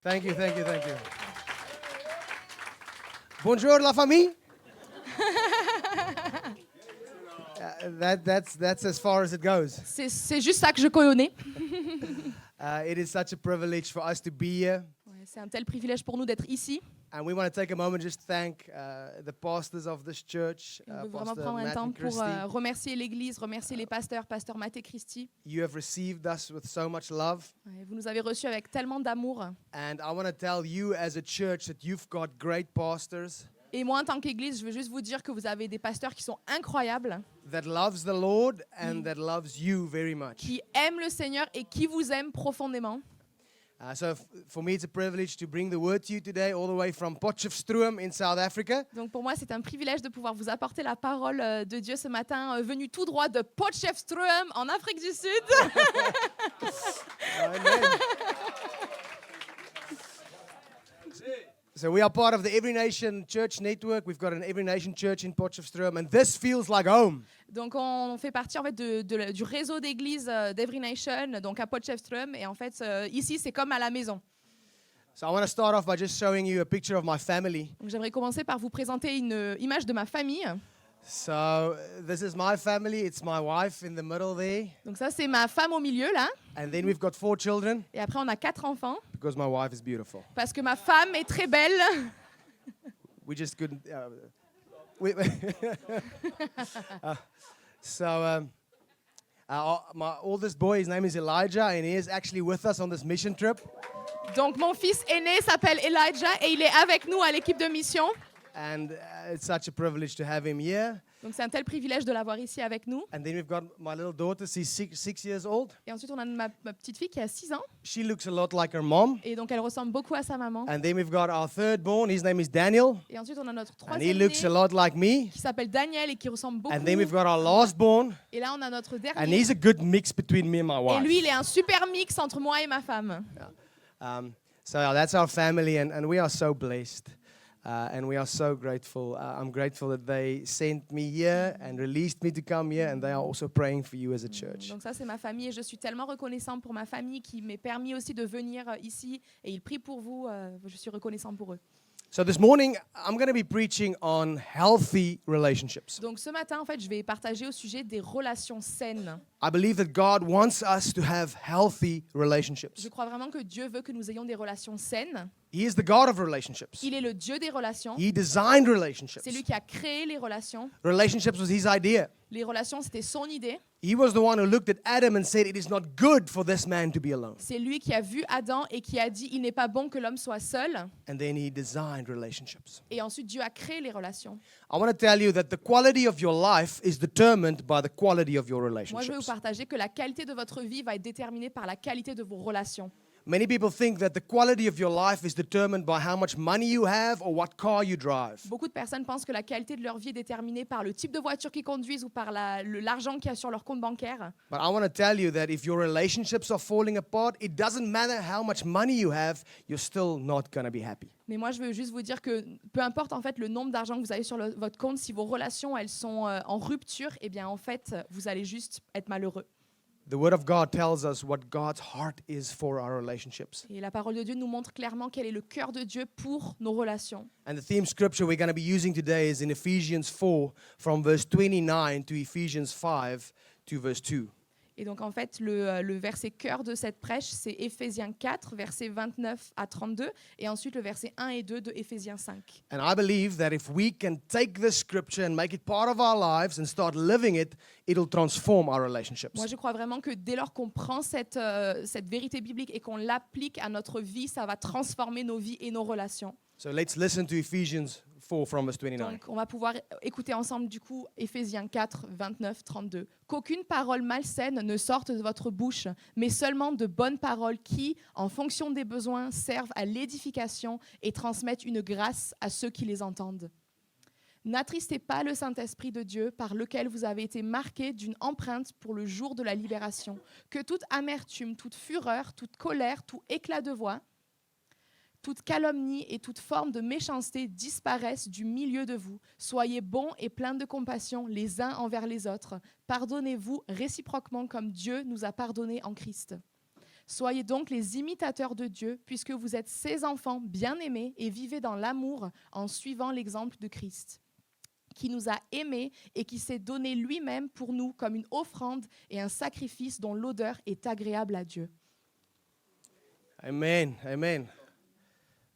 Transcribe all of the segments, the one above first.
Thank you, thank you, thank you. Bonjour la famille. That's as far as it goes. C'est juste ça que je connais. It is such a privilege for us to be here. Ouais, c'est un tel privilège pour nous d'être ici. And we want to take a moment just to thank the pastors of this church, Et on veut vraiment Pastor prendre un Matt temps and pour Christy. remercier l'Église, remercier les pasteurs, Pasteur Matt et Christy. You have received us with so much love. Ouais, vous nous avez reçus avec tellement d'amour. And I want to tell you as a church that you've got great pastors Et moi, en tant qu'Église, je veux juste vous dire que vous avez des pasteurs qui sont incroyables, that loves the Lord and that loves you very much. qui aiment le Seigneur et qui vous aiment profondément. For me, it's a privilege to bring the word to you today, all the way from Potchefstroom in South Africa. Donc pour moi, c'est un privilège de pouvoir vous apporter la parole de Dieu ce matin, venu tout droit de Potchefstroom, en Afrique du Sud. Amen. So we are part of the Every Nation Church Network. We've got an Every Nation Church in Potchefstroom, and this feels like home. Donc on fait partie en fait du réseau d'églises d'Every Nation, donc à Potchefstroom, et en fait ici c'est comme à la maison. So I want to start off by just showing you a picture of my family. Donc j'aimerais commencer par vous présenter une image de ma famille. So this is my family. It's my wife in the middle there. Donc ça c'est ma femme au milieu là, And then we've got 4 children et après on a 4 enfants because my wife is beautiful. parce que ma femme est très belle. We just couldn't. My oldest boy, his name is Elijah, and he is actually with us on this mission trip. Donc mon fils aîné s'appelle Elijah et il est avec nous à l'équipe de mission. And it's such a privilege to have him here. Donc c'est un tel privilège de l'avoir ici avec nous. And then we've got my little daughter, she's 6 years old. Et ensuite on a ma petite fille qui a 6 ans She looks a lot like her mom. et donc elle ressemble beaucoup à sa maman. And then we've got our third born, his name is Daniel. Et ensuite on a notre And he troisième looks a né lot like me. qui s'appelle Daniel et qui ressemble beaucoup. And then we've got our last born, Et là on a notre and dernier. he's a good mix between me and my Et lui il wife. est un super mix entre moi et ma femme. So that's our family, and we are so blessed. And we are so grateful. I'm grateful that they sent me here and released me to come here, and they are also praying for you as a church. Donc ça c'est ma famille et je suis tellement reconnaissante pour ma famille qui m'ait permis aussi de venir ici et ils prient pour vous. Je suis reconnaissante pour eux. So this morning, I'm going to be preaching on healthy relationships. Donc ce matin en fait je vais partager au sujet des relations saines. I believe that God wants us to have healthy relationships. Je crois vraiment que Dieu veut que nous ayons des relations saines. He is the God of relationships. Il est le Dieu des relations. He designed relationships. C'est lui qui a créé les relations. Relationships was his idea. Les relations c'était son idée. He was the one who looked at Adam and said, "It is not good for this man to be alone." C'est lui qui a vu Adam et qui a dit il n'est pas bon que l'homme soit seul. And then he designed relationships. Et ensuite Dieu a créé les relations. I want to tell you that the quality of your life is determined by the quality of your Moi, je vais vous relationships. partager que la qualité de votre vie va être déterminée par la qualité de vos relations. Many people think that the quality of your life is determined by how much money you have or what car you drive. Beaucoup de personnes pensent que la qualité de leur vie est déterminée par le type de voiture qu'ils conduisent ou par l'argent qu'il y a sur leur compte bancaire. But I want to tell you that if your relationships are falling apart, it doesn't matter how much money you have, you're still not going to be happy. Mais moi, je veux juste vous dire que peu importe en fait le nombre d'argent que vous avez sur votre compte, si vos relations elles sont en rupture, eh bien en fait, vous allez juste être malheureux. The Word of God tells us what God's heart is for our relationships. Et la parole de Dieu nous montre clairement quel est le cœur de Dieu pour nos relations. And the theme scripture we're going to be using today is in Ephesians 4 from verse 29 to Ephesians 5 to verse 2. Et donc en fait, le verset cœur de cette prêche, c'est Éphésiens 4, versets 29 à 32, et ensuite le verset 1 et 2 de Éphésiens 5. And I believe that if we can take this scripture and make it part of our lives and start living it, it'll transform our relationships. Moi, je crois vraiment que dès lors qu'on prend cette vérité biblique et qu'on l'applique à notre vie, ça va transformer nos vies et nos relations. So let's listen to Ephesians 4 from verse 29. Donc, on va pouvoir écouter ensemble, du coup, Éphésiens 4, 29, 32. Qu'aucune parole malsaine ne sorte de votre bouche, mais seulement de bonnes paroles qui, en fonction des besoins, servent à l'édification et transmettent une grâce à ceux qui les entendent. N'attristez pas le Saint-Esprit de Dieu par lequel vous avez été marqués d'une empreinte pour le jour de la libération. Que toute amertume, toute fureur, toute colère, tout éclat de voix, toute calomnie et toute forme de méchanceté disparaissent du milieu de vous. Soyez bons et pleins de compassion les uns envers les autres. Pardonnez-vous réciproquement comme Dieu nous a pardonnés en Christ. Soyez donc les imitateurs de Dieu, puisque vous êtes ses enfants bien-aimés et vivez dans l'amour en suivant l'exemple de Christ, qui nous a aimés et qui s'est donné lui-même pour nous comme une offrande et un sacrifice dont l'odeur est agréable à Dieu. Amen. Amen.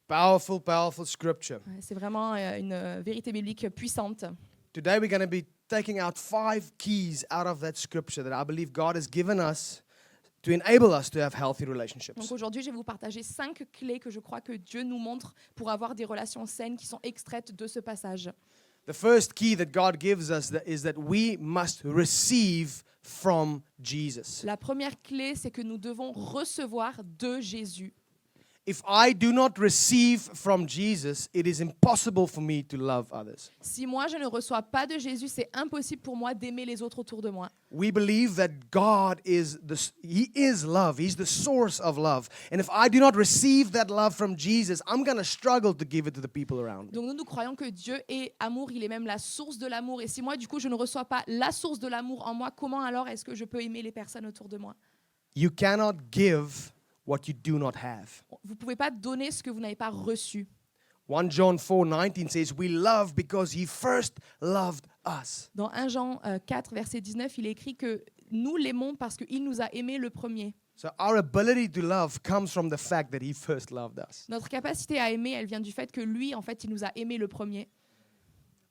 Powerful, powerful scripture. Ouais, c'est vraiment une vérité biblique puissante. Today we're going to be taking out 5 keys out of that scripture that I believe God has given us to enable us to have healthy relationships. Donc aujourd'hui, je vais vous partager 5 clés que je crois que Dieu nous montre pour avoir des relations saines qui sont extraites de ce passage. The first key that God gives us is that we must receive from Jesus. La première clé, c'est que nous devons recevoir de Jésus. If I do not receive from Jesus, it is impossible for me to love others. Si moi, je ne reçois pas de Jésus, c'est impossible pour moi d'aimer les autres autour de moi. We believe that God He is love. He's the source of love. And if I do not receive that love from Jesus, I'm going to struggle to give it to the people around me. Donc nous croyons que Dieu est amour, il est même la source de l'amour. Et si moi, du coup, je ne reçois pas la source de l'amour en moi, comment alors est-ce que je peux aimer les personnes autour de moi? You cannot give what you do not have. Vous ne pouvez pas donner ce que vous n'avez pas reçu. 1 John 4:19 says, "We love because He first loved us." Dans 1 Jean 4, verset 19, il est écrit que nous l'aimons parce qu'il nous a aimés le premier. So our ability to love comes from the fact that He first loved us. Notre capacité à aimer, elle vient du fait que lui, en fait, il nous a aimés le premier.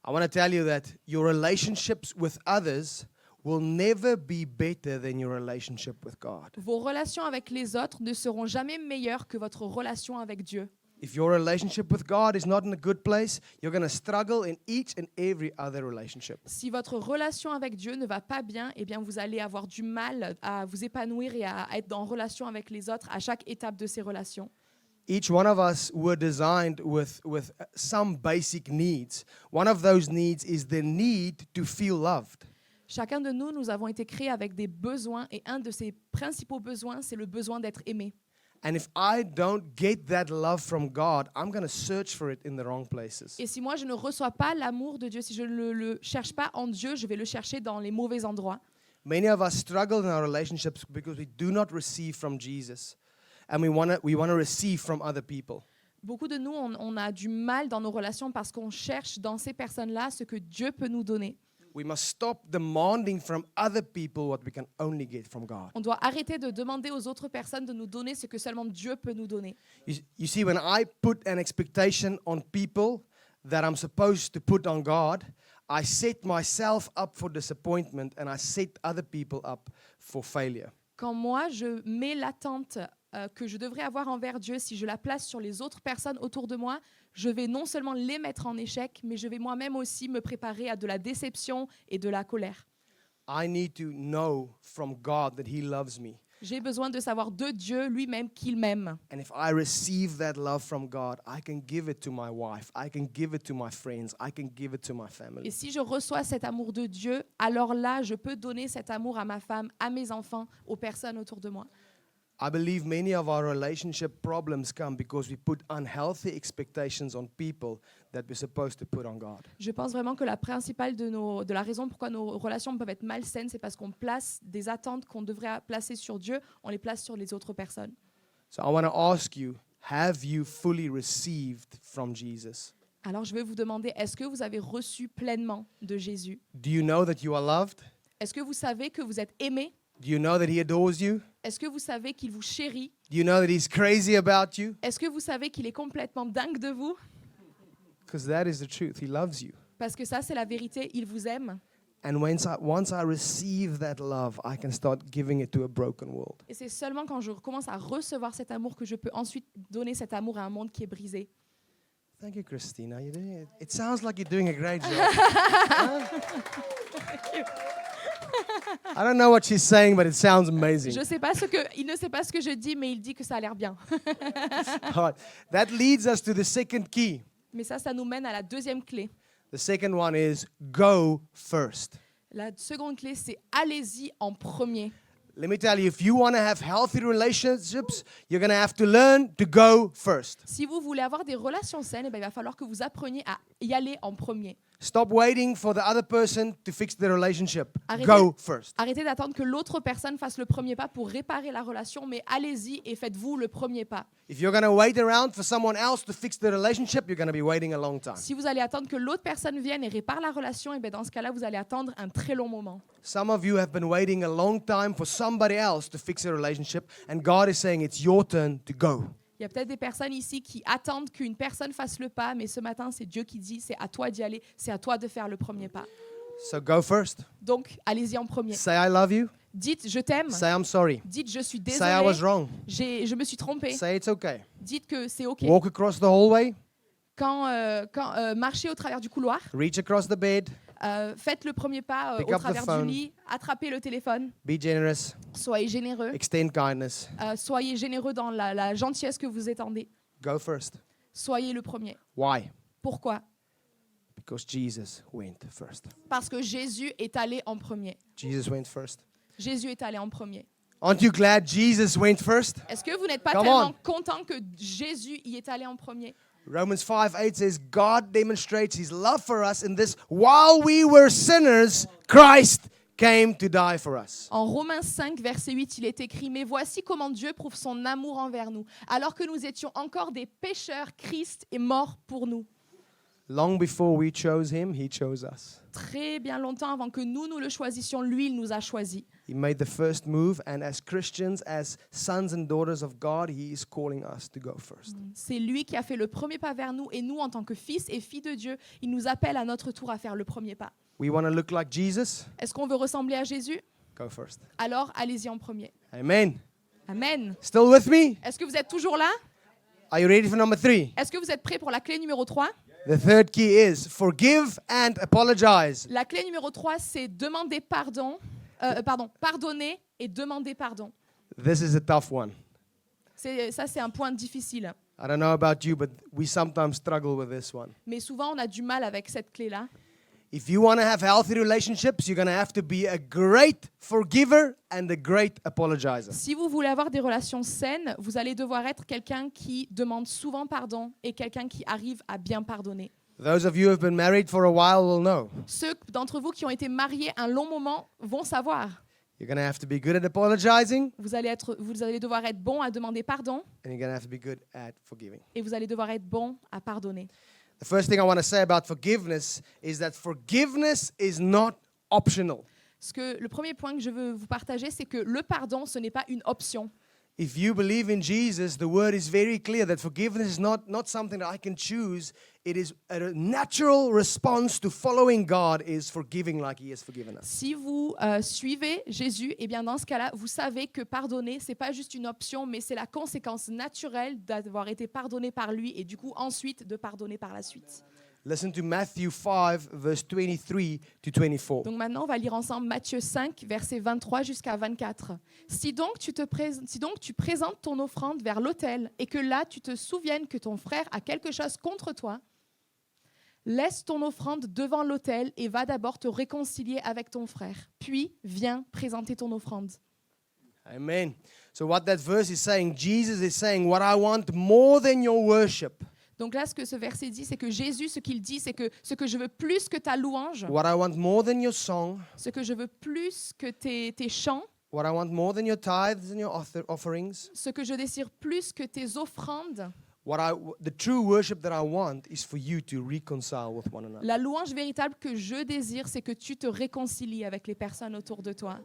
I want to tell you that your relationships with others will never be better than your relationship with God. Vos relations avec les autres ne seront jamais meilleures que votre relation avec Dieu. If your relationship with God is not in a good place, you're going to struggle in each and every other relationship. Si votre relation avec Dieu ne va pas bien, eh bien vous allez avoir du mal à vous épanouir et à être en relation avec les autres à chaque étape de ces relations. Each one of us were designed with some basic needs. One of those needs is the need to feel loved. Chacun de nous, nous avons été créés avec des besoins et un de ces principaux besoins, c'est le besoin d'être aimé. And if I don't get that love from God, I'm going to search for it in the wrong places. Et si moi, je ne reçois pas l'amour de Dieu, si je ne le cherche pas en Dieu, je vais le chercher dans les mauvais endroits. Many of us struggle in our relationships because we do not receive from Jesus, and we want to receive from other people. Beaucoup de nous, on a du mal dans nos relations parce qu'on cherche dans ces personnes-là ce que Dieu peut nous donner. We must stop demanding from other people what we can only get from God. On doit arrêter de demander aux autres personnes de nous donner ce que seulement Dieu peut nous donner. You see, when I put an expectation on people that I'm supposed to put on God, I set myself up for disappointment and I set other people up for failure. Quand moi, je mets l'attente que je devrais avoir envers Dieu, si je la place sur les autres personnes autour de moi, je vais non seulement les mettre en échec, mais je vais moi-même aussi me préparer à de la déception et de la colère. I need to know from God that He loves me. J'ai besoin de savoir de Dieu lui-même qu'il m'aime. And if I receive that love from God, I can give it to my wife, I can give it to my friends, I can give it to my Et family. si je reçois cet amour de Dieu, alors là, je peux donner cet amour à ma femme, à mes enfants, aux personnes autour de moi. I believe many of our relationship problems come because we put unhealthy expectations on people that we're supposed to put on God. Je pense vraiment que la principale de la raison pourquoi nos relations peuvent être malsaines, c'est parce qu'on place des attentes qu'on devrait placer sur Dieu, on les place sur les autres personnes. So I want to ask you, have you fully received from Jesus? Alors je vais vous demander, est-ce que vous avez reçu pleinement de Jésus? Do you know that you are loved? Est-ce que vous savez que vous êtes aimé? Do you know that He adores you? Est-ce que vous savez qu'il vous chérit? Do you know that He's crazy about you? Est-ce que vous savez qu'il est complètement dingue de vous? Because that is the truth. He loves you. Parce que ça, c'est la vérité, il vous aime. And once I receive that love, I can start giving it to a broken world. Et c'est seulement quand je commence à recevoir cet amour que je peux ensuite donner cet amour à un monde qui est brisé. Thank you, Christina. It sounds like you're doing a great job. Huh? I don't know what she's saying, but it sounds amazing. Il ne sait pas ce que je dis, mais il dit que ça a l'air bien. All right. That leads us to the second key. Mais ça nous mène à la deuxième clé. The second one is go first. La seconde clé, c'est allez-y en premier. Let me tell you, if you want to have healthy relationships, you're going to have to learn to go first. Si vous voulez avoir des relations saines, eh bien, il va falloir que vous appreniez à y aller en premier. Stop waiting for the other person to fix the relationship. Arrêtez. Go first. Arrêtez d'attendre que l'autre personne fasse le premier pas pour réparer la relation, mais allez-y et faites-vous le premier pas. If you're going to wait around for someone else to fix the relationship, you're going to be waiting a long time. Si vous allez attendre que l'autre personne vienne et répare la relation, et bien dans ce cas-là, vous allez attendre un très long moment. Some of you have been waiting a long time for somebody else to fix a relationship, and God is saying it's your turn to go. Il y a peut-être des personnes ici qui attendent qu'une personne fasse le pas, mais ce matin, c'est Dieu qui dit, c'est à toi d'y aller, c'est à toi de faire le premier pas. So go first. Donc, allez-y en premier. Say I love you. Dites, je t'aime. Say I'm sorry. Dites, je suis Say I was désolé. wrong. Je me suis trompée. Say it's okay. Dites que c'est OK. Walk across the hallway. Quand marchez au travers du couloir, Reach across the bed. faites le premier pas Pick au up the travers phone. du lit, attrapez le téléphone, Be generous. soyez généreux. Extend kindness. Soyez généreux dans la gentillesse que vous étendez. Go first. Soyez le premier. Why? Pourquoi? Because Jesus went first. Parce que Jésus est allé en premier. Jesus went first. Jésus est allé en premier. Aren't you glad Jesus went first? Est-ce que vous n'êtes pas Come tellement on. content que Jésus y est allé en premier? Romans 5:8 says, God demonstrates his love for us in this: while we were sinners, Christ came to die for us. En Romains 5, verset 8, il est écrit « Mais voici comment Dieu prouve son amour envers nous. Alors que nous étions encore des pécheurs, Christ est mort pour nous. » Long before we chose him, he chose us. Très bien longtemps avant que nous le choisissions, lui, il nous a choisis. He made the first move, and as Christians, as sons and daughters of God, he is calling us to go first. C'est lui qui a fait le premier pas vers nous et nous, en tant que fils et filles de Dieu, il nous appelle à notre tour à faire le premier pas. We want to look like Jesus? Est-ce qu'on veut ressembler à Jésus? Go first. Alors, allez-y en premier. Amen. Amen. Still with me? Est-ce que vous êtes toujours là? Are you ready for number 3? Est-ce que vous êtes prêts pour la clé numéro 3? The third key is forgive and apologize. La clé numéro 3, c'est demander pardon. Pardonner et demander pardon. This is a tough one. Ça, c'est un point difficile. I don't know about you, but we sometimes struggle with this one. Mais souvent, on a du mal avec cette clé-là. If you want to have healthy relationships, you're going to have to be a great forgiver and a great apologizer. Si vous voulez avoir des relations saines, vous allez devoir être quelqu'un qui demande souvent pardon et quelqu'un qui arrive à bien pardonner. Those of you who have been married for a while will know. Ceux d'entre vous qui ont été mariés un long moment vont savoir. You're going to have to be good at apologizing, Vous allez devoir être bon à demander pardon and you're going to have to be good at forgiving. et vous allez devoir être bon à pardonner. The first thing I want to say about forgiveness is that forgiveness is not optional. Le premier point que je veux vous partager, c'est que le pardon, ce n'est pas une option. If you believe in Jesus, the word is very clear that forgiveness is not something that I can choose. It is a natural response to following God is forgiving like he has forgiven us. Si vous suivez Jésus, eh bien dans ce cas-là, vous savez que pardonner, c'est pas juste une option, mais c'est la conséquence naturelle d'avoir été pardonné par lui et du coup ensuite de pardonner par la suite. Listen to Matthew 5, verse 23 to 24. Donc maintenant, on va lire ensemble Matthieu 5, versets 23 jusqu'à 24. Si donc tu présentes ton offrande vers l'autel et que là tu te souviennes que ton frère a quelque chose contre toi, laisse ton offrande devant l'autel et va d'abord te réconcilier avec ton frère. Puis viens présenter ton offrande. Amen. So what that verse is saying, Jesus is saying, what I want more than your worship, Donc là, ce que ce verset dit, c'est que Jésus, ce qu'il dit, c'est que ce que je veux plus que ta louange, what I want more than your song, ce que je veux plus que tes chants, what I want more than your tithes and your offerings, ce que je désire plus que tes offrandes, the true worship that I want is for you to reconcile with one another. la louange véritable que je désire, c'est que tu te réconcilies avec les personnes autour de toi.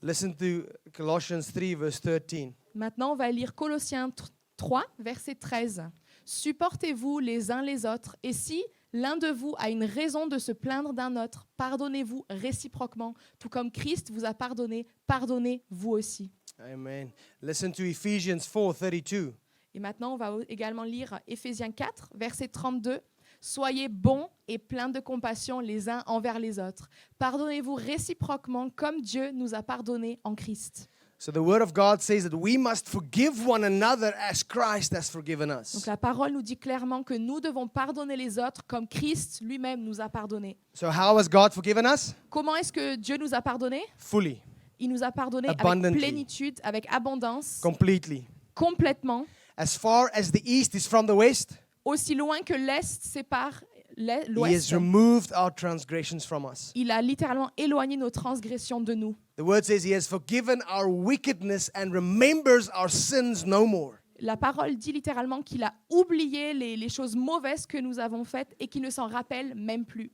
Listen to Colossians 3, verse 13. Maintenant, on va lire Colossiens 3, verset 13. Supportez-vous les uns les autres, et si l'un de vous a une raison de se plaindre d'un autre, pardonnez-vous réciproquement, tout comme Christ vous a pardonné, pardonnez vous aussi. Amen. Listen to Ephesians 4, 32. Et maintenant, on va également lire Éphésiens 4, verset 32. Soyez bons et pleins de compassion les uns envers les autres. Pardonnez-vous réciproquement comme Dieu nous a pardonnés en Christ. So the word of God says that we must forgive one another as Christ has forgiven Donc us. la parole nous dit clairement que nous devons pardonner les autres comme Christ lui-même nous a pardonnés. So how has God forgiven us? Comment est-ce que Dieu nous a pardonnés? Fully, Il nous a pardonnés avec Abundantly. plénitude, avec abondance, completely. complètement. As far as the east is from the west, Aussi loin que l'Est sépare He has l'Ouest. removed our transgressions from us. Il a littéralement éloigné nos transgressions de nous. The word says he has forgiven our wickedness and remembers our sins no more. La parole dit littéralement qu'il a oublié les choses mauvaises que nous avons faites et qu'il ne s'en rappelle même plus.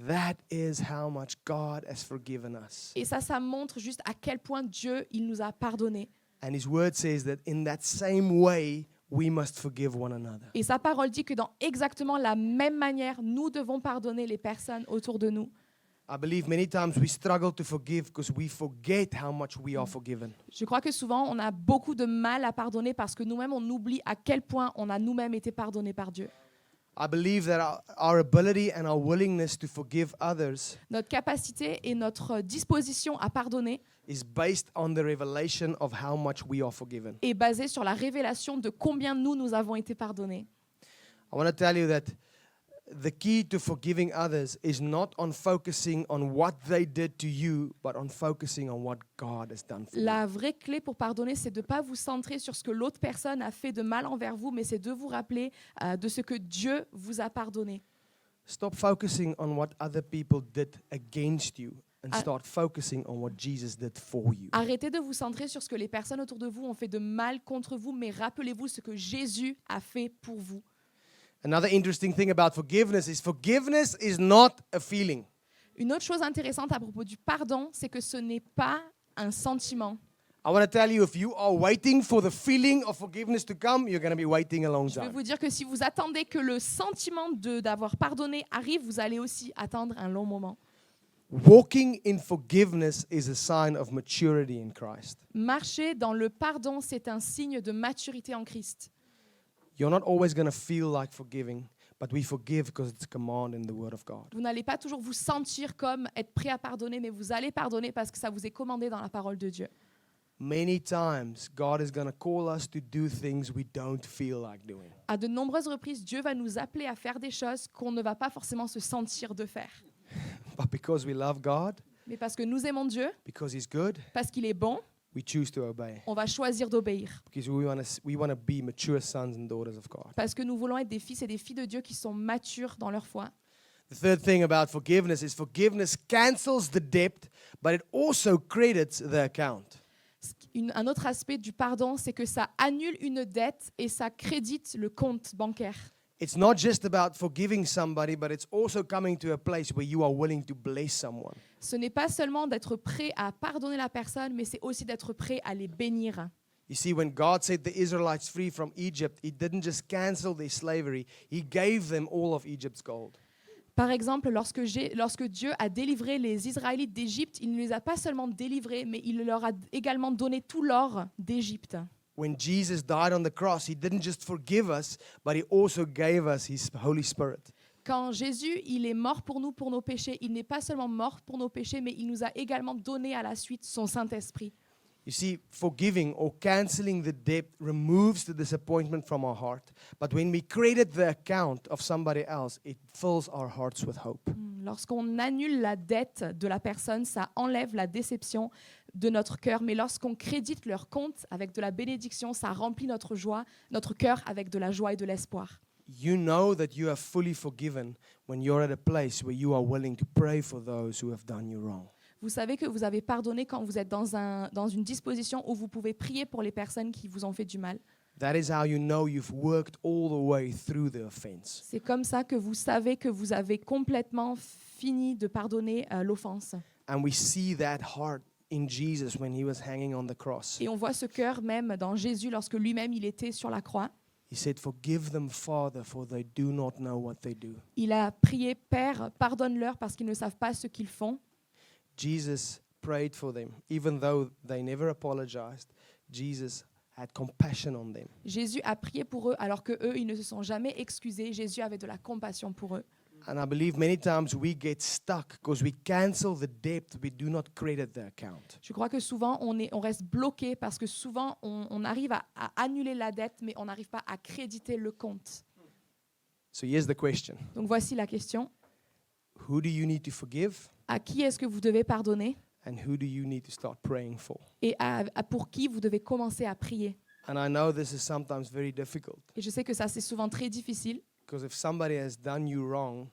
That is how much God has forgiven us. Et ça montre juste à quel point Dieu, il nous a pardonné. And his word says that in that same way, we must forgive one another. Et sa parole dit que dans exactement la même manière, nous devons pardonner les personnes autour de nous. I believe many times we struggle to forgive because we forget how much we are forgiven. Je crois que souvent, on a beaucoup de mal à pardonner parce que nous-mêmes, on oublie à quel point on a nous-mêmes été pardonnés par Dieu. I believe that our ability and our willingness to forgive others Notre capacité et notre disposition à pardonner is based on the revelation of how much we are forgiven. est basée sur la révélation de combien nous avons été pardonnés. I want to tell you that the key to forgiving others is not on focusing on what they did to you, but on focusing on what God has done for you. La vraie clé pour pardonner, c'est de ne pas vous centrer sur ce que l'autre personne a fait de mal envers vous, mais c'est de vous rappeler de ce que Dieu vous a pardonné. Stop focusing on what other people did against you and Ah. start focusing on what Jesus did for you. Arrêtez de vous centrer sur ce que les personnes autour de vous ont fait de mal contre vous, mais rappelez-vous ce que Jésus a fait pour vous. Another interesting thing about forgiveness is not a feeling. Une autre chose intéressante à propos du pardon, c'est que ce n'est pas un sentiment. I want to tell you, if you are waiting for the feeling of forgiveness to come, you're going to be waiting a long Je vais time. vous dire que si vous attendez que le sentiment d'avoir pardonné arrive, vous allez aussi attendre un long moment. Walking in forgiveness is a sign of maturity in Christ. Marcher dans le pardon, c'est un signe de maturité en Christ. You're not always going to feel like forgiving, but we forgive because it's a command in the Word of God. Vous n'allez pas toujours vous sentir comme être prêt à pardonner, mais vous allez pardonner parce que ça vous est commandé dans la parole de Dieu. Many times, God is going to call us to do things we don't feel like doing. À de nombreuses reprises, Dieu va nous appeler à faire des choses qu'on ne va pas forcément se sentir de faire. But because we love God, Mais parce que nous aimons Dieu, because He's good, parce qu'il est bon, we choose to obey. on va choisir d'obéir. Because we want to be mature sons and daughters of God. Parce que nous voulons être des fils et des filles de Dieu qui sont matures dans leur foi. The third thing about forgiveness is forgiveness cancels the debt, but it also credits the account. Un autre aspect du pardon, c'est que ça annule une dette et ça crédite le compte bancaire. It's not just about forgiving somebody, but it's also coming to a place where you are willing to bless someone. Ce n'est pas seulement d'être prêt à pardonner la personne, mais c'est aussi d'être prêt à les bénir. You see, when God set the Israelites free from Egypt, He didn't just cancel their slavery, He gave them all of Egypt's gold. Par exemple, lorsque Dieu a délivré les Israélites d'Égypte, il ne les a pas seulement délivrés, mais il leur a également donné tout l'or d'Égypte. When Jesus died on the cross, He didn't just forgive us, but He also gave us His Holy Spirit. Quand Jésus, il est mort pour nous, pour nos péchés, il n'est pas seulement mort pour nos péchés, mais il nous a également donné à la suite son Saint-Esprit. You see, forgiving or canceling the debt removes the disappointment from our heart. But when we credit the account of somebody else, it fills our hearts with hope. Lorsqu'on annule la dette de la personne, ça enlève la déception de notre cœur. Mais lorsqu'on crédite leur compte avec de la bénédiction, ça remplit notre joie, notre cœur avec de la joie et de l'espoir. You know that you are fully forgiven when you're at a place where you are willing to pray for those who have done you wrong. Vous savez que vous avez pardonné quand vous êtes dans une disposition où vous pouvez prier pour les personnes qui vous ont fait du mal. That is how you know you've worked all the way through the offense. C'est comme ça que vous savez que vous avez complètement fini de pardonner l'offense. And we see that heart in Jesus when He was hanging on the cross. Et on voit ce cœur même dans Jésus lorsque lui-même il était sur la croix. He said, "Forgive them, Father, for they do not know what they do." Il a prié, Père, pardonne-leur parce qu'ils ne savent pas ce qu'ils font. Jesus prayed for them. Even though they never apologized, Jesus had compassion on them. Jésus a prié pour eux alors que eux ils ne se sont jamais excusés. Jésus avait de la compassion pour eux. And I believe many times we get stuck because we cancel the debt, we do not credit the account. Je crois que souvent on reste bloqué parce que souvent on arrive à annuler la dette mais on n'arrive pas à créditer le compte. So here's the question. Donc voici la question. Who do you need to forgive? À qui est-ce que vous devez pardonner And who do you need to start praying for? et pour qui vous devez commencer à prier? And I know this is sometimes very difficult Et je sais que ça c'est souvent très difficile because if somebody has done you wrong,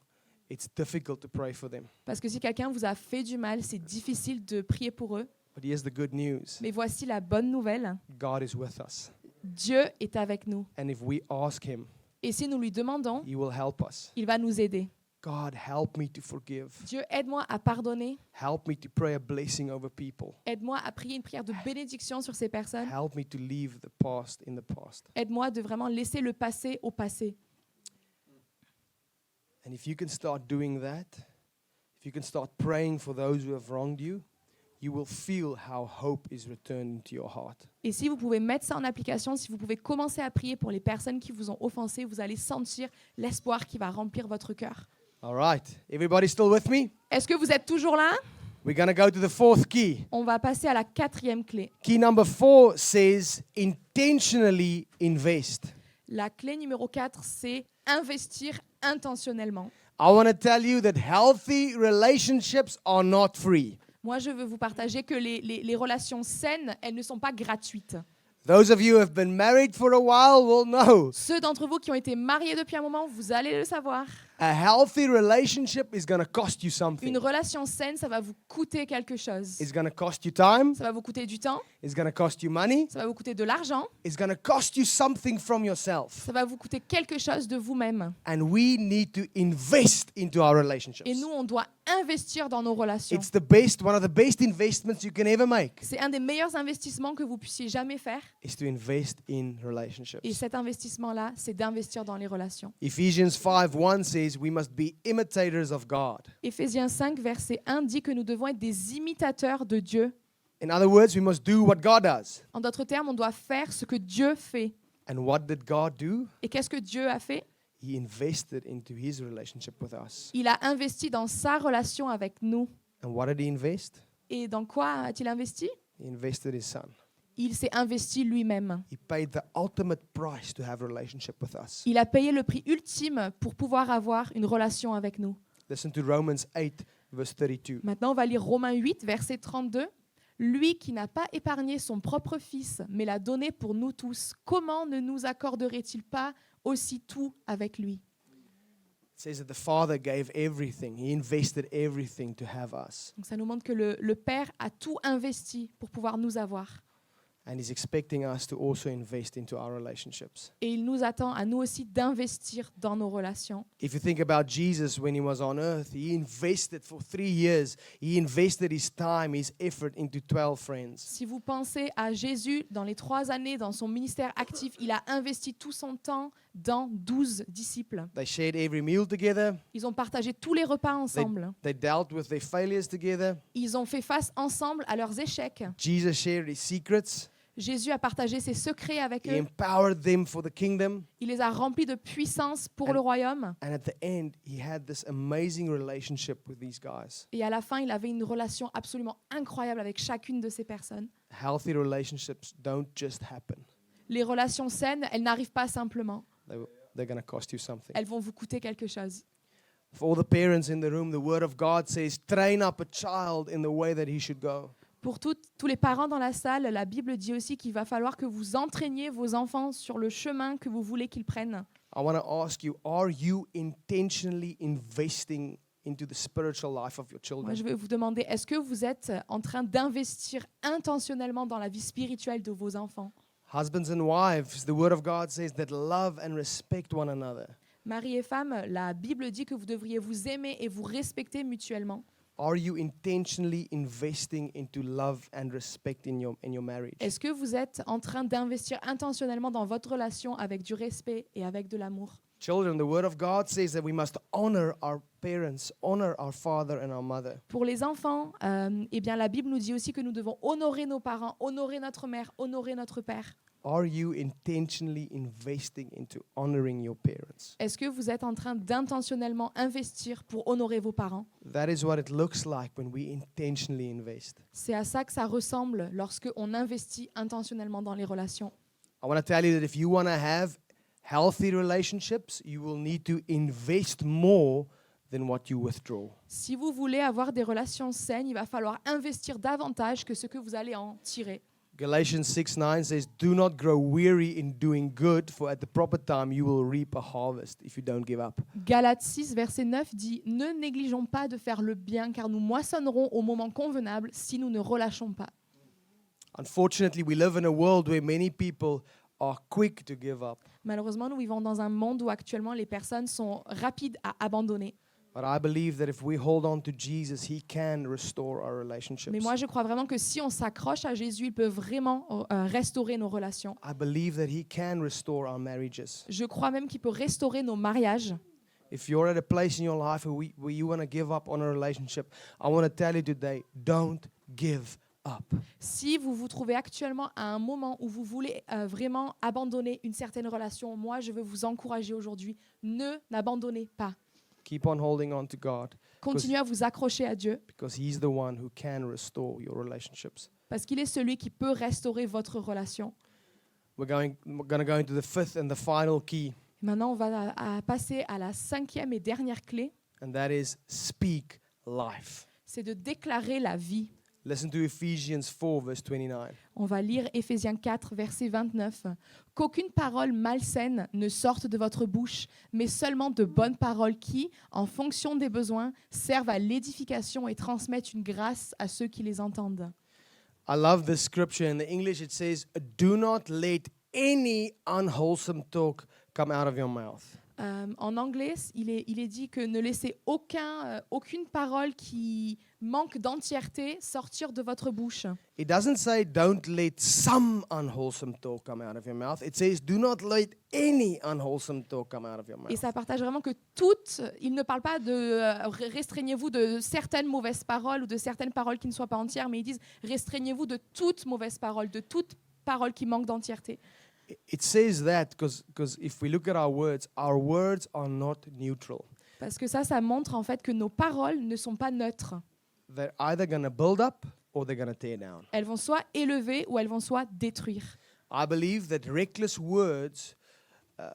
it's difficult to pray for them. Parce que si quelqu'un vous a fait du mal, c'est difficile de prier pour eux. But here's the good news. Mais voici la bonne nouvelle. God is with us. Dieu est avec nous. And if we ask him, Et si nous lui demandons, he will help us. il va nous aider. God, help me to forgive. Dieu, aide-moi à pardonner. Help me to pray a blessing over people. Aide-moi à prier une prière de bénédiction sur ces personnes. Help me to leave the past in the past. Aide-moi de vraiment laisser le passé au passé. And if you can start doing that, if you can start praying for those who have wronged you, you will feel how hope is returned into your heart. Et si vous pouvez mettre ça en application, si vous pouvez commencer à prier pour les personnes qui vous ont offensé, vous allez sentir l'espoir qui va remplir votre cœur. All right. Everybody still with me? Est-ce que vous êtes toujours là? We're going to go to the fourth key. On va passer à la 4e clé. Key number 4 says intentionally invest. La clé numéro 4, c'est investir intentionnellement. I want to tell you that healthy relationships are not free. Moi, je veux vous partager que les relations saines, elles ne sont pas gratuites. Those of you who have been married for a while will know Ceux d'entre vous qui ont été mariés depuis un moment, vous allez le savoir. a healthy relationship is going to cost you something. Une relation saine, ça va vous coûter quelque chose. It's going to cost you time. Ça va vous coûter du temps, It's going to cost you money. ça va vous coûter de l'argent, It's going to cost you something from yourself. ça va vous coûter quelque chose de vous-même. And we need to invest into our relationships. Et nous, on doit investir dans nos relations. It's one of the best investments you can ever make C'est un des meilleurs investissements que vous puissiez jamais faire. is to invest in relationships. Et cet investissement-là, c'est d'investir dans les relations. Ephesians 5:1 says we must be imitators of God. Éphésiens 5, verset 1 dit que nous devons être des imitateurs de Dieu. In other words, we must do what God does. En d'autres termes, on doit faire ce que Dieu fait. And what did God do? Et qu'est-ce que Dieu a fait? He invested into his relationship with us. Il a investi dans sa relation avec nous. And what did he invest? Et dans quoi a-t-il investi? He invested his son. Il s'est investi lui-même. He paid the ultimate price to have a relationship with us. Il a payé le prix ultime pour pouvoir avoir une relation avec nous. Listen to Romans 8 verse 32. Maintenant, on va lire Romains 8, verset 32. Lui qui n'a pas épargné son propre fils, mais l'a donné pour nous tous, comment ne nous accorderait-il pas aussi tout avec lui? It says that the Father gave everything. He invested everything to have us. Donc ça nous montre que le Père a tout investi pour pouvoir nous avoir. And he's expecting us to also invest into our relationships. Et il nous attend à nous aussi d'investir dans nos relations. If you think about Jesus when he was on earth, he invested for 3 years. He invested his time, his effort into 12 friends. Si vous pensez à Jésus, dans les 3 années, dans son ministère actif, il a investi tout son temps dans 12 disciples. They shared every meal together. Ils ont partagé tous les repas ensemble. They dealt with their failures together. Ils ont fait face ensemble à leurs échecs. Jesus shared his secrets. Jésus a partagé ses secrets avec He eux. empowered them for the kingdom. Il les a remplis de puissance pour le royaume. And at the end, he had this amazing relationship with these guys. Et à la fin, il avait une relation absolument incroyable avec chacune de ces personnes. Healthy relationships don't just happen. Les relations saines, elles n'arrivent pas simplement. They're going to cost you something. Elles vont vous coûter quelque chose. For all the parents in the room, the word of God says, train up a child in the way that he should go. Pour tous les parents dans la salle, la Bible dit aussi qu'il va falloir que vous entraîniez vos enfants sur le chemin que vous voulez qu'ils prennent. I want to ask you, are you intentionally investing into the spiritual life of your Moi, children? je vais vous demander, est-ce que vous êtes en train d'investir intentionnellement dans la vie spirituelle de vos enfants? Husbands and wives, the word of God says that love and respect one another. Marie et femme, la Bible dit que vous devriez vous aimer et vous respecter mutuellement. Are you intentionally investing into love and respect in your marriage? Est-ce que vous êtes en train d'investir intentionnellement dans votre relation avec du respect et avec de l'amour? Children, the word of God says that we must honor our parents, honor our father and our mother. Pour les enfants, eh bien, la Bible nous dit aussi que nous devons honorer nos parents, honorer notre mère, honorer notre père. Are you intentionally investing into honoring your parents? Est-ce que vous êtes en train d'intentionnellement investir pour honorer vos parents? That is what it looks like when we intentionally invest. C'est à ça que ça ressemble lorsque on investit intentionnellement dans les relations. I want to tell you that if you want to have healthy relationships, you will need to invest more than what you withdraw. Si vous voulez avoir des relations saines, il va falloir investir davantage que ce que vous allez en tirer. Galatians 6:9 says, "Do not grow weary in doing good, for at the proper time you will reap a harvest if you don't give up." Galates 6, verset 9 dit « Ne négligeons pas de faire le bien, car nous moissonnerons au moment convenable si nous ne relâchons pas. Unfortunately, we live in a world where many people are quick to give up. » Malheureusement, nous vivons dans un monde où actuellement les personnes sont rapides à abandonner. But I believe that if we hold on to Jesus, He can restore our relationships. Mais moi, je crois vraiment que si on s'accroche à Jésus, il peut vraiment restaurer nos relations. I believe that He can restore our marriages. Je crois même qu'il peut restaurer nos mariages. If you're at a place in your life where you want to give up on a relationship, I want to tell you today, don't give up. Si vous vous trouvez actuellement à un moment où vous voulez vraiment abandonner une certaine relation, moi, je veux vous encourager aujourd'hui, n'abandonnez pas. Keep on holding on to God Continuez à vous accrocher à Dieu because He's the one who can restore your relationships. parce qu'il est celui qui peut restaurer votre relation. We're going to go into the fifth and the final key, Maintenant, on va passer à la 5e et dernière clé, and that is speak life. c'est de déclarer la vie. Listen to Ephesians 4, verse 29. On va lire Éphésiens 4, verset 29. « Qu'aucune parole malsaine ne sorte de votre bouche, mais seulement de bonnes paroles qui, en fonction des besoins, servent à l'édification et transmettent une grâce à ceux qui les entendent. » I love this scripture. In the English, it says, "Do not let any unwholesome talk come out of your mouth." En anglais, il est dit que ne laissez aucune parole qui manque d'entièreté sortir de votre bouche. It doesn't say don't let some unwholesome talk come out of your mouth. It says do not let any unwholesome talk come out of your Et mouth. ça partage vraiment que il ne parle pas de restreignez-vous de certaines mauvaises paroles ou de certaines paroles qui ne soient pas entières, mais ils disent restreignez-vous de toute mauvaise parole, de toute parole qui manque d'entièreté. It says that because if we look at our words are not neutral. Parce que ça montre en fait que nos paroles ne sont pas neutres. They're either going to build up or they're going to tear down. Elles vont soit élever ou elles vont soit détruire. I believe that reckless words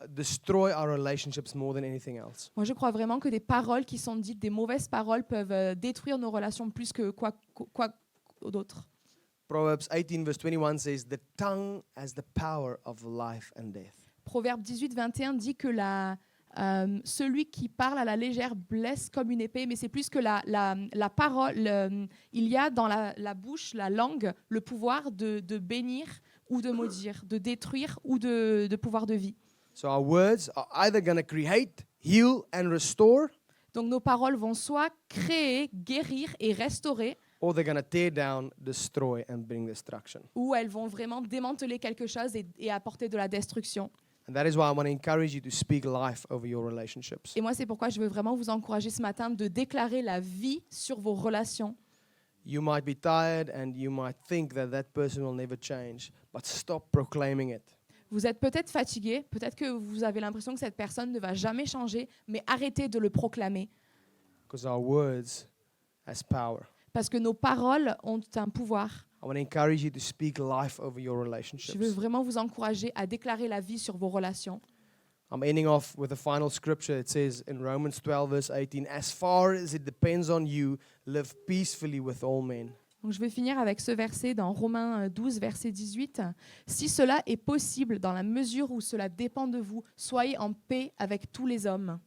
destroy our relationships more than anything else. Moi, je crois vraiment que des paroles qui sont dites, des mauvaises paroles, peuvent détruire nos relations plus que quoi d'autre. Proverbs 18 verse 21 says, "The tongue has the power of life and death." Proverbe 18, 21 dit que celui qui parle à la légère blesse comme une épée, mais c'est plus que la parole. Il y a dans la bouche, la langue, le pouvoir de bénir ou de maudire, de détruire ou de pouvoir de vie. So our words are either going to create, heal and restore, Donc nos paroles vont soit créer, guérir et restaurer, or they're going to tear down, destroy and bring destruction. ou elles vont vraiment démanteler quelque chose et apporter de la destruction. And that is why I want to encourage you to speak life over your relationships. Et moi, c'est pourquoi je veux vraiment vous encourager ce matin de déclarer la vie sur vos relations. You might be tired and you might think that that person will never change, but stop proclaiming it. Vous êtes peut-être fatigué, peut-être que vous avez l'impression que cette personne ne va jamais changer, mais arrêtez de le proclamer. Because our words has power. Parce que nos paroles ont un pouvoir. I want to encourage you to speak life over your Je veux relationships. vraiment vous encourager à déclarer la vie sur vos relations. I'm ending off with a final scripture. It says in Romans 12 verse 18, "As far as it depends on you, live peacefully with all men." Donc, je vais finir avec ce verset dans Romains 12, verset 18. « Si cela est possible, dans la mesure où cela dépend de vous, soyez en paix avec tous les hommes. »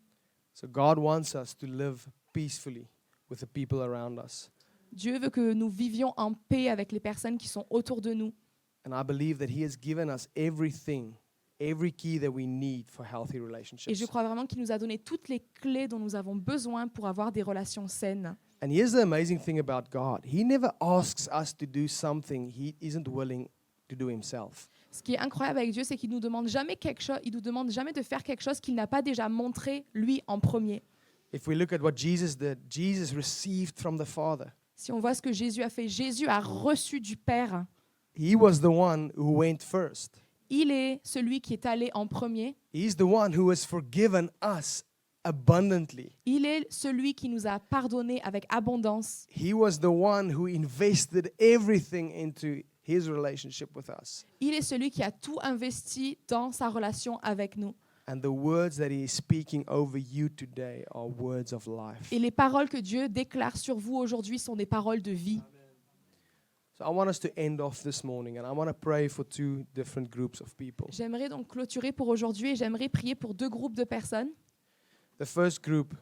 So God wants us to live peacefully with the people around us. Dieu veut que nous vivions en paix avec les personnes qui sont autour de nous. And I believe that He has given us everything, every key that we need for healthy Et relationships. je crois vraiment qu'il nous a donné toutes les clés dont nous avons besoin pour avoir des relations saines. And here's the amazing thing about God. He never asks us to do something He isn't willing to do Himself. Ce qui est incroyable avec Dieu, c'est qu'il nous demande jamais quelque chose, il nous demande jamais de faire quelque chose qu'il n'a pas déjà montré lui en premier. If we look at what Jesus did, Jesus received from the Father. Si on voit ce que Jésus a fait, Jésus a reçu du Père. He was the one who went first. Il est celui qui est allé en premier. He's the one who has forgiven us abundantly. Il est celui qui nous a pardonné avec abondance. He was the one who invested everything into His relationship with us. Il est celui qui a tout investi dans sa relation avec nous. And the words that He is speaking over you today are words of life. Et les paroles que Dieu déclare sur vous aujourd'hui sont des paroles de vie. So I want us to end off this morning, and I want to pray for two different groups of people. J'aimerais donc clôturer pour aujourd'hui et j'aimerais prier pour deux groupes de personnes. The first group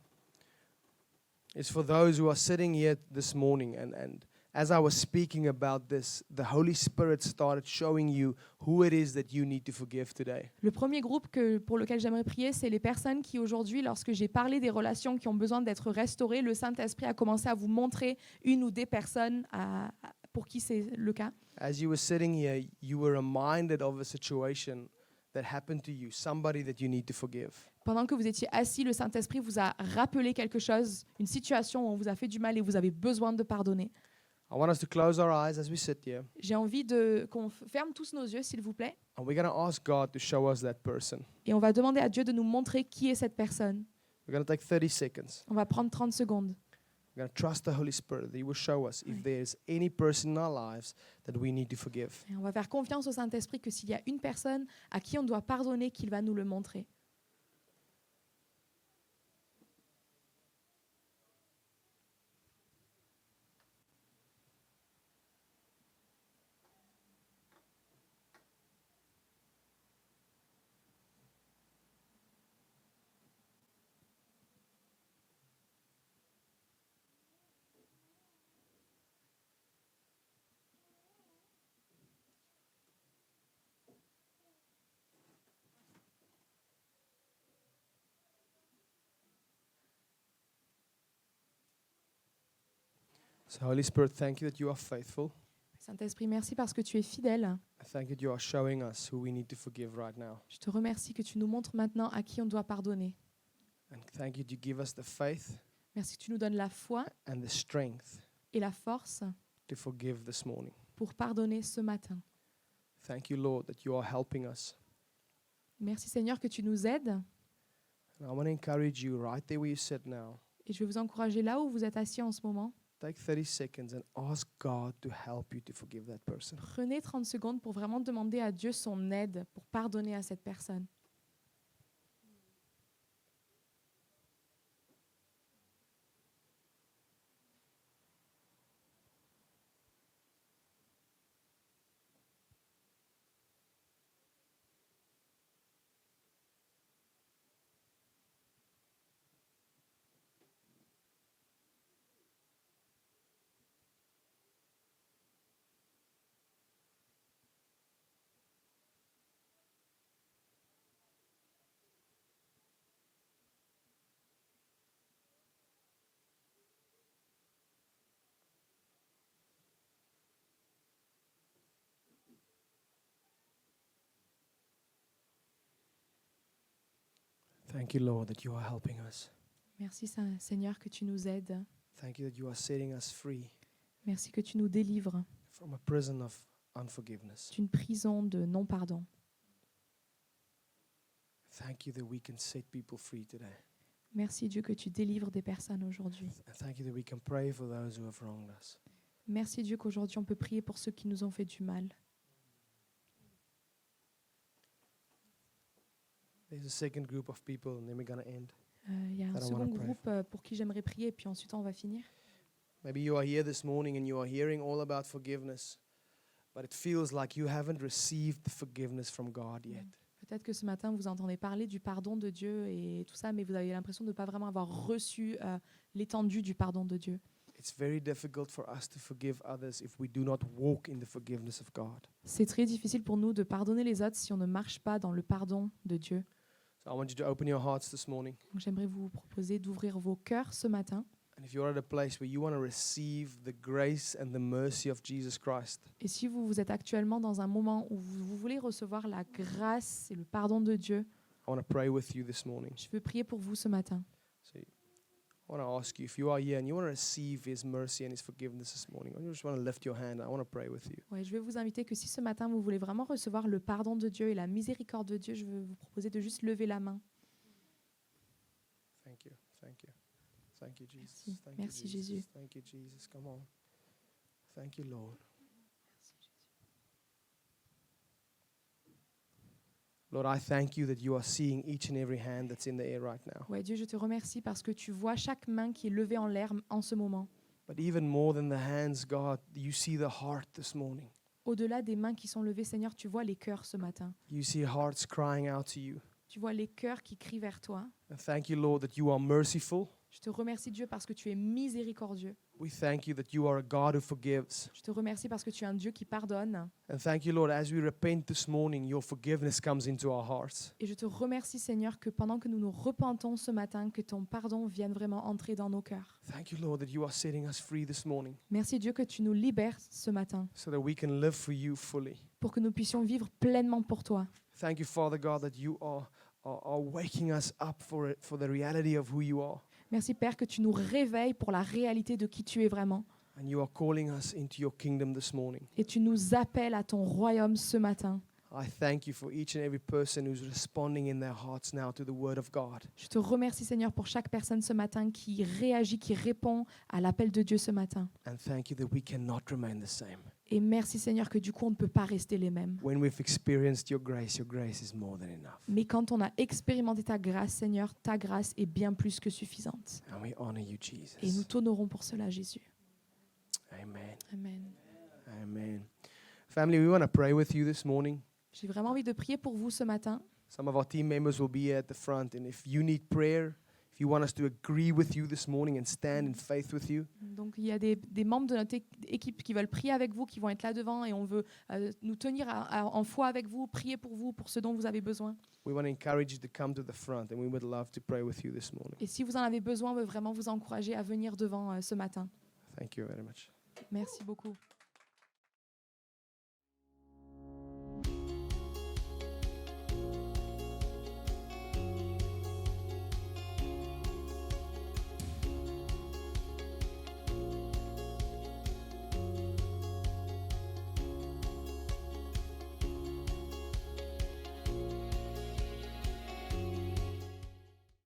is for those who are sitting here this morning, and as I was speaking about this, the Holy Spirit started showing you who it is that you need to forgive today. Le premier groupe pour lequel j'aimerais prier, c'est les personnes qui aujourd'hui, lorsque j'ai parlé des relations qui ont besoin d'être restaurées, le Saint-Esprit a commencé à vous montrer une ou des personnes pour qui c'est le cas. As you were sitting here, you were reminded of a situation that happened to you, somebody that you need to forgive. Pendant que vous étiez assis, le Saint-Esprit vous a rappelé quelque chose, une situation où on vous a fait du mal et vous avez besoin de pardonner. I want us to close our eyes as we sit here, J'ai envie qu'on ferme tous nos yeux, s'il vous plaît, and we're going to ask God to show us that person. et on va demander à Dieu de nous montrer qui est cette personne. We're going to take 30 seconds. On va prendre 30 secondes. We're going to trust the Holy Spirit that He will show us if there's any person in our lives that we need to forgive. Et on va faire confiance au Saint-Esprit que s'il y a une personne à qui on doit pardonner, qu'il va nous le montrer. So, Holy Spirit, thank you that you are faithful. Saint-Esprit, merci parce que tu es fidèle. I thank you that you are showing us who we need to forgive right now. Je te remercie que tu nous montres maintenant à qui on doit pardonner. And thank you that you give us the faith Merci que tu nous donnes la foi and the strength et la force to forgive this morning. pour pardonner ce matin. Thank you, Lord, that you are helping us. Merci Seigneur que tu nous aides. And I want to encourage you right there where you sit now. Et je vais vous encourager là où vous êtes assis en ce moment. Take 30 seconds and ask God to help you to forgive that person. Prenez 30 secondes pour vraiment demander à Dieu son aide pour pardonner à cette personne. Thank you, Lord, that you are helping us. Merci Seigneur que tu nous aides. Thank you that you are setting us free Merci que tu nous délivres from a prison of unforgiveness. d'une prison de non-pardon. Thank you that we can set people free today. Merci Dieu que tu délivres des personnes aujourd'hui. And thank you that we can pray for those who have wronged us. Merci Dieu qu'aujourd'hui on peut prier pour ceux qui nous ont fait du mal. There's a second group of people, and then we're going to end. Il y a un That I second wanna pray groupe pour qui j'aimerais prier et puis ensuite on va finir. Maybe you are here this morning and you are hearing all about forgiveness, but it feels like you haven't received the forgiveness from God yet. Peut-être que ce matin vous entendez parler du pardon de Dieu et tout ça, mais vous avez l'impression de ne pas vraiment avoir reçu l'étendue du pardon de Dieu. It's very difficult for us to forgive others if we do not walk in the forgiveness of God. C'est très difficile pour nous de pardonner les autres si on ne marche pas dans le pardon de Dieu. So I want you to open your hearts this morning. Donc j'aimerais vous proposer d'ouvrir vos cœurs ce matin. And if you're at a place where you want to receive the grace and the mercy of Jesus Christ, Et si vous êtes actuellement dans un moment où vous voulez recevoir la grâce et le pardon de Dieu, I want to pray with you this morning. je veux prier pour vous ce matin. So I want to ask you, if you are here and you want to receive His mercy and His forgiveness this morning, I just want to lift your hand. I want to pray with you. Ouais, je vais vous inviter que si ce matin vous voulez vraiment recevoir le pardon de Dieu et la miséricorde de Dieu, je veux vous proposer de juste lever la main. Thank you. Thank you. Thank you, Jesus. Merci. Thank Merci, you, Jesus. Jésus. Thank you, Jesus. Come on. Thank you, Lord. Lord, I thank you that you are seeing each and every hand that's in the air right now. Ouais, Dieu, je te remercie parce que tu vois chaque main qui est levée en l'air en ce moment. But even more than the hands, God, you see the heart this morning. Au-delà des mains qui sont levées, Seigneur, tu vois les cœurs ce matin. You see hearts crying out to you. Tu vois les cœurs qui crient vers toi. And thank you, Lord, that you are merciful. Je te remercie, Dieu, parce que tu es miséricordieux. We thank you that you are a God who forgives. Je te remercie parce que tu es un Dieu qui pardonne. And thank you, Lord, as we repent this morning, your forgiveness comes into our hearts. Et je te remercie, Seigneur, que pendant que nous nous repentons ce matin, que ton pardon vienne vraiment entrer dans nos cœurs. Thank you, Lord, that you are setting us free this morning Merci, Dieu, que tu nous libères ce matin so that we can live for you fully. pour que nous puissions vivre pleinement pour toi. Thank you, Father God, that you are waking us up for the reality of who you are. Merci, Père, que tu nous réveilles pour la réalité de qui tu es vraiment. And you are calling us into your kingdom this morning. Et tu nous appelles à ton royaume ce matin. I thank you for each and every person who's responding in their hearts now to the word of God. Je te remercie, Seigneur, pour chaque personne ce matin qui réagit, qui répond à l'appel de Dieu ce matin. And thank you that we cannot remain the same. Et merci, Seigneur, que du coup, on ne peut pas rester les mêmes. When we've experienced your grace is more than enough. Mais quand on a expérimenté ta grâce, Seigneur, ta grâce est bien plus que suffisante. And we honor you, Et nous Jesus. t'honorons pour cela, Jésus. Amen. Amen. Amen. Family, we want to pray with you this morning. J'ai vraiment envie de prier pour vous ce matin. Some of our team members will be here at the front. And if you need prayer, if you want us to agree with you this morning and stand in faith with you, Donc, il y a des membres de notre équipe qui veulent prier avec vous, qui vont être là devant, et on veut nous tenir en foi avec vous, prier pour vous, pour ce dont vous avez besoin. we want to encourage you to come to the front. And we would love to pray with you this morning. Et si vous en avez besoin, on veut vraiment vous encourager à venir devant ce matin. Thank you very much. Merci beaucoup.